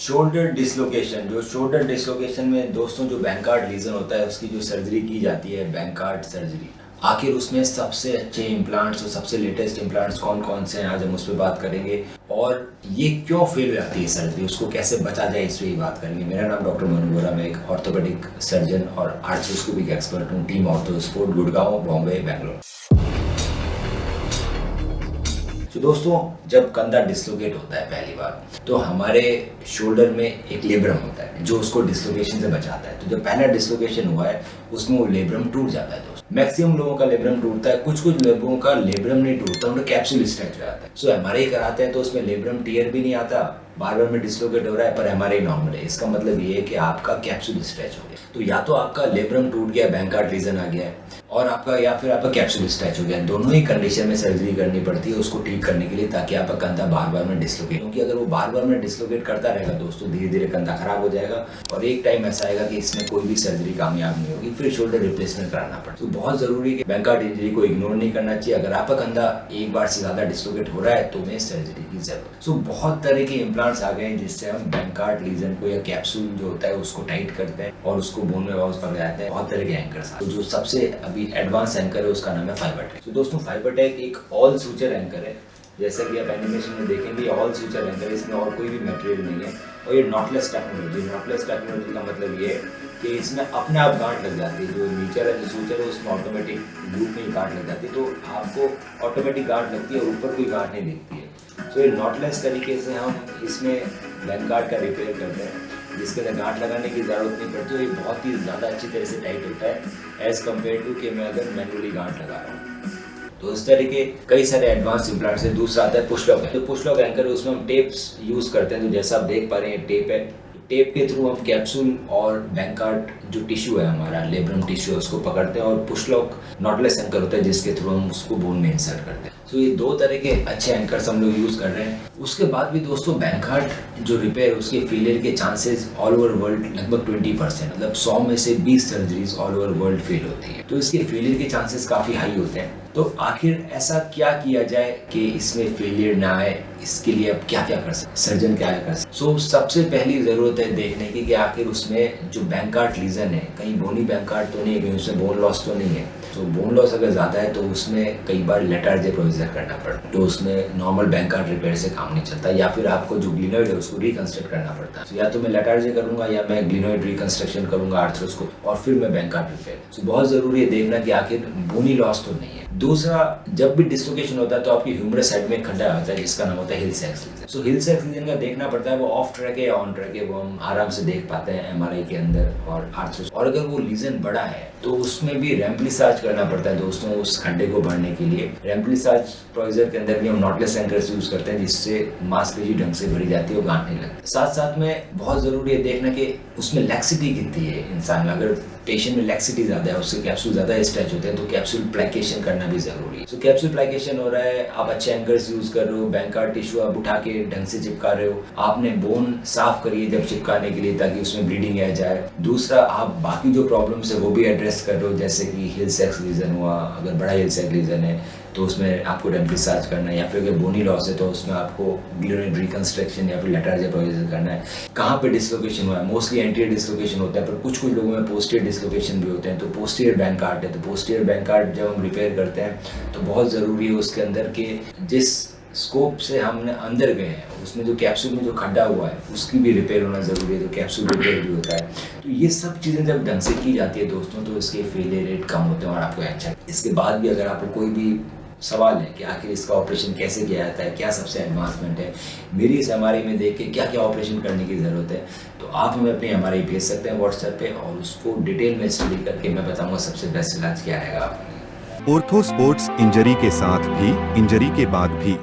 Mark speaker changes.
Speaker 1: Shoulder dislocation, जो shoulder dislocation में दोस्तों जो बैंकार्ड लीजन होता है उसकी जो सर्जरी की जाती है बैंकार्ड सर्जरी, आखिर उसमें सबसे अच्छे इम्प्लांट्स और सबसे लेटेस्ट इम्प्लांट्स कौन कौन से हैं, आज हम उस पर बात करेंगे। और ये क्यों फेल हो जाती है सर्जरी, उसको कैसे बचा जाए, इस पर ही बात करेंगे। मेरा नाम डॉक्टर मोनू बोरा, मैं एक ऑर्थोपेडिक सर्जन और आर्थ्रोस्कोपिक एक्सपर्ट हूँ। Team ortho sport, Gurgaon, Bombay, Bangalore. तो दोस्तों, जब कंधा डिसलोकेट होता है पहली बार, तो हमारे शोल्डर में एक लेब्रम होता है जो उसको डिसलोकेशन से बचाता है। तो जब पहला डिसलोकेशन हुआ है उसमें वो लेब्रम टूट जाता है दोस्तों। मैक्सिमम लोगों का लेब्रम टूटता है, कुछ लोगों का लेब्रम नहीं टूटता, उनका कैप्सूल स्ट्रेच हो जाता है। सो एमआरआई कराते हैं तो उसमें लेब्रम टियर भी नहीं आता, बार बार में डिसलोकेट हो रहा है, पर एमआरआई नॉर्मल है। इसका मतलब ये है कि आपका कैप्सूल स्ट्रेच हो गया। तो या तो आपका लेब्रम टूट गया, बैंकार्ड लीजन आ गया है, और आपका या फिर आपका कैप्सूल स्ट्रेच हो गया। दोनों ही कंडीशन में सर्जरी करनी पड़ती है उसको ठीक करने के लिए, ताकि आपका कंधा बार बार में डिसलोकेट, क्योंकि अगर वो बार बार में डिसलोकेट करता रहेगा दोस्तों, धीरे धीरे कंधा खराब हो जाएगा और एक टाइम ऐसा आएगा कि इसमें कोई भी सर्जरी कामयाब नहीं होगी, फिर शोल्डर रिप्लेसमेंट कराना पड़ेगा। तो बहुत जरूरी है कि बैंकार्ड इंजरी को इग्नोर नहीं करना चाहिए। अगर आपका कंधा एक बार से ज्यादा डिसलोकेट हो रहा है तो में सर्जरी की जरूरत। सो बहुत तरह के इम्प्लांट्स आ गए हैं जिससे हम बैंकार्ड लीजन को या कैप्सूल जो होता है उसको टाइट करते हैं और उसको बोन में वापस पकड़ जाते हैं। बहुत तरह के एंकर्स हैं। तो जो सबसे अभी एडवांस एंकर है उसका नाम है फाइबरटेक। तो दोस्तों, फाइबरटेक एक ऑल सूचर एंकर है, जैसा कि आप एनिमेशन में देखेंगे ऑल सूचर एंकर, इसमें और कोई भी मटेरियल नहीं है। और ये नॉटलेस टेक्नोलॉजी, नॉटलेस टेक्नोलॉजी का मतलब ये है कि इसमें अपने आप गांठ लग जाती है। जो नीचर है, जो सूचर है, उसमें ऑटोमेटिक ग्रुप में गांठ लग जाती है, तो आपको ऑटोमेटिक गांठ लगती है और ऊपर कोई गांठ नहीं दिखती है। तो ये नॉटलेस तरीके से हम इसमें बैंकार्ड का रिपेयर करते हैं, जिसके अंदर गांठ लगाने की ज़रूरत नहीं पड़ती। ये बहुत ही ज़्यादा अच्छी तरह से टाइट होता है एज़ कम्पेयर टू कि मैं अगर मैनुअली गांठ लगा रहा हूँ। तो इस तरह के कई सारे एडवांस इम्प्लांट्स हैं। दूसरा आता है पुश लॉक। तो पुश लॉक एंकर, उसमें हम टेप्स यूज़ करते हैं। तो जैसा आप देख पा रहे हैं टेप है, टेप के थ्रू हम कैप्सूल और बैंकार्ड जो टिश्यू है, हमारा लेब्रम टिश्यू है, उसको पकड़ते हैं। और पुश लॉक नॉटलेस एंकर होता है जिसके थ्रू हम उसको बोन में इंसर्ट करते हैं। तो ये दो तरह के अच्छे एंकर्स हम लोग यूज़ कर रहे हैं। उसके बाद भी दोस्तों, बैंकार्ड जो रिपेयर, उसके फेलियर के चांसेस ऑल ओवर वर्ल्ड लगभग 20%, मतलब 100 में से 20 surgeries all over world fail होती है। तो इसके फेलियर के चांसेस काफ़ी हाई होते हैं। तो आखिर ऐसा क्या किया जाए कि इसमें फेलियर ना आए, इसके लिए अब क्या क्या कर सकते, सर्जन क्या कर सकते। सो सबसे पहली ज़रूरत है देखने की कि आखिर उसमें जो बैंकार्ड लीजन है, कहीं बोनी बैंकार्ड तो नहीं है, कहीं उसमें बोन लॉस तो नहीं है। तो बोन लॉस अगर ज़्यादा है तो उसमें कई बार लेटार्जे प्रोसीजर करना पड़ता है, तो उसमें नॉर्मल बैंकार्ड रिपेयर से काम नहीं चलता, या फिर आपको जो ग्लिनॉइड है उसको रिकंस्ट्रक्ट करना पड़ता है। तो या तो मैं लेटार्जे करूँगा या मैं ग्लिनॉइड रिकंस्ट्रक्शन करूँगा आर्थ्रोस्कोप, और फिर मैं बैंकार्ड रिपेयर। तो बहुत ज़रूरी है देखना कि आखिर बोनी लॉस तो नहीं है। दूसरा, जब भी डिसलोकेशन होता है तो आपकी ह्यूमरस साइड में खड्डा होता है जिसका नाम होता है हिल सैक्स लीजन। सो हिल सैक्स लीजन का देखना पड़ता है वो ऑफ ट्रैक है या ऑन ट्रैक है, वो हम आराम से देख पाते हैं एमआरआई के अंदर और आर्थ्रोस। और अगर वो लीजन बड़ा है तो उसमें भी रेम्प्लिसाज करना पड़ता है दोस्तों, उस खड्डे को भरने के लिए। रेम्प्लिसाज प्रोसीजर के अंदर भी हम नॉटलेस एंकर्स यूज करते हैं, जिससे मांसपेशी ढंग से भरी जाती है और गांठ नहीं लगती। साथ साथ में बहुत जरूरी है देखना कि उसमें लैक्सिटी कितनी है इंसान में। अगर पेशेंट में लैक्सिटी ज़्यादा है, उससे कैप्सूल ज़्यादा स्ट्रेच होते हैं, तो कैप्सूल प्लाकेशन करना भी ज़रूरी है। तो कैप्सूल प्लाकेशन हो रहा है, आप अच्छे एंकर्स यूज़ कर रहे हो, बैंकार्ड टिश्यू आप उठा के ढंग से चिपका रहे हो, आपने बोन साफ करिए जब चिपकाने के लिए ताकि उसमें ब्लीडिंग आ जाए। दूसरा, आप बाकी जो प्रॉब्लम्स है वो भी एड्रेस कर रहे हो, जैसे कि हिल सैक्स लीजन हुआ, अगर बड़ा हिल सैक्स लीजन है तो उसमें आपको रेम्प्लिसाज करना है, या फिर अगर बोनी लॉस है तो उसमें आपको ग्लिनॉइड रिकंस्ट्रक्शन या फिर लेटार्जे प्रोसीजर करना है। कहाँ पे डिसलोकेशन हुआ है, मोस्टली एंटीरियर डिसलोकेशन होता है, पर कुछ लोगों में पोस्टीरियर डिसलोकेशन भी होते हैं। तो पोस्टीरियर बैंकार्ड है, तो पोस्टीरियर बैंकार्ड जब हम रिपेयर करते हैं तो बहुत ज़रूरी है उसके अंदर के जिस स्कोप से हमने अंदर गए हैं उसमें जो कैप्सूल में जो खड्डा हुआ है उसकी भी रिपेयर होना ज़रूरी है, तो कैप्सूल रिपेयर भी होता है। तो ये सब चीज़ें जब ढंग से की जाती है दोस्तों तो इसके फेलियर रेट कम होते हैं और आपको अच्छा। इसके बाद भी अगर आपको कोई भी सवाल है कि आखिर इसका ऑपरेशन कैसे किया जाता है, क्या सबसे एडवांसमेंट है, मेरी इस एमआरआई में देख के क्या क्या ऑपरेशन करने की ज़रूरत है, तो आप हमें अपनी एमआरआई भेज सकते हैं व्हाट्सएप पे, और उसको डिटेल में स्टडी करके मैं बताऊँगा सबसे बेस्ट इलाज क्या रहेगा।
Speaker 2: ऑर्थो स्पोर्ट्स, इंजरी के साथ भी, इंजरी के बाद भी।